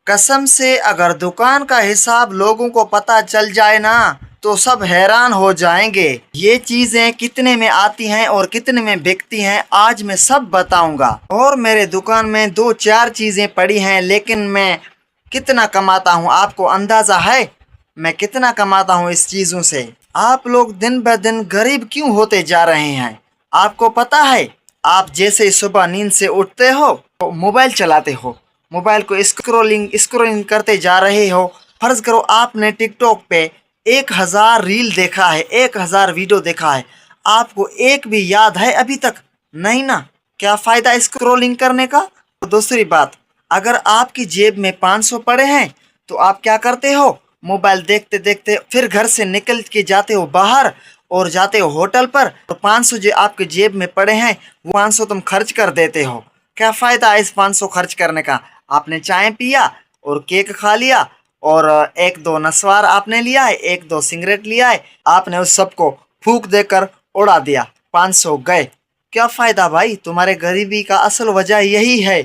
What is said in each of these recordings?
कसम से अगर दुकान का हिसाब लोगों को पता चल जाए ना तो सब हैरान हो जाएंगे। ये चीजें कितने में आती हैं और कितने में बिकती हैं आज मैं सब बताऊंगा। और मेरे दुकान में दो चार चीजें पड़ी हैं, लेकिन मैं कितना कमाता हूँ आपको अंदाजा है? मैं कितना कमाता हूँ इस चीजों से? आप लोग दिन ब दिन गरीब क्यों होते जा रहे हैं? आपको पता है, आप जैसे सुबह नींद से उठते हो तो मोबाइल चलाते हो, मोबाइल को स्क्रोलिंग स्क्रोलिंग करते जा रहे हो। फर्ज करो आपने टिकटॉक पे 1000 रील देखा है, 1000 वीडियो देखा है, आपको एक भी याद है अभी तक? नहीं ना। क्या फायदा स्क्रोलिंग करने का? और दूसरी बात, अगर आपकी जेब में 500 पड़े हैं तो आप क्या करते हो? मोबाइल देखते देखते फिर घर से निकल के जाते हो बाहर और जाते हो होटल पर, तो 500 जो आपके जेब में पड़े हैं वो 500 तुम खर्च कर देते हो। क्या फायदा है इस 500 खर्च करने का? आपने चाय पिया और केक खा लिया और एक दो नस्वार आपने लिया है, एक दो सिगरेट लिया है, आपने उस सबको फूंक देकर उड़ा दिया, 500 गए। क्या फायदा भाई? तुम्हारे गरीबी का असल वजह यही है।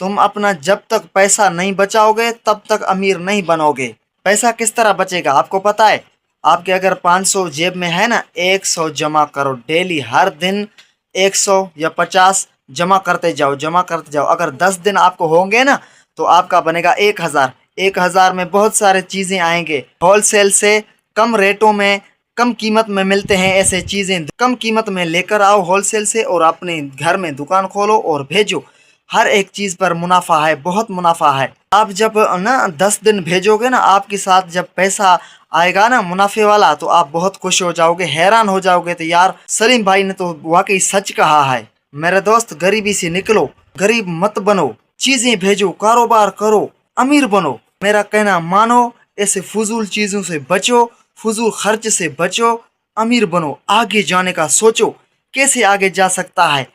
तुम अपना जब तक पैसा नहीं बचाओगे तब तक अमीर नहीं बनोगे। पैसा किस तरह बचेगा आपको पता है? आपके अगर 500 जेब में है ना, 100 जमा करो डेली, हर दिन 100 या 50 जमा करते जाओ, जमा करते जाओ। अगर 10 दिन आपको होंगे ना तो आपका बनेगा 1000। 1000 में बहुत सारे चीज़ें आएंगे। होलसेल से कम रेटों में, कम कीमत में मिलते हैं ऐसे चीज़ें। कम कीमत में लेकर आओ होलसेल से और अपने घर में दुकान खोलो और भेजो। हर एक चीज़ पर मुनाफा है, बहुत मुनाफा है। आप जब ना 10 दिन भेजोगे ना, आपके साथ जब पैसा आएगा ना मुनाफे वाला, तो आप बहुत खुश हो जाओगे, हैरान हो जाओगे। तो यार सलीम भाई ने तो वाकई सच कहा है। मेरे दोस्त, गरीबी से निकलो, गरीब मत बनो, चीज़ें भेजो, कारोबार करो, अमीर बनो। मेरा कहना मानो, ऐसे फजूल चीज़ों से बचो, फजूल खर्च से बचो, अमीर बनो। आगे जाने का सोचो, कैसे आगे जा सकता है,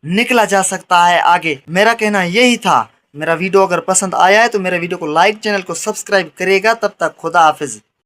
निकला जा सकता है आगे। मेरा कहना यही था। मेरा वीडियो अगर पसंद आया है तो मेरे वीडियो को लाइक, चैनल को सब्सक्राइब करेगा। तब तक खुदा हाफिज।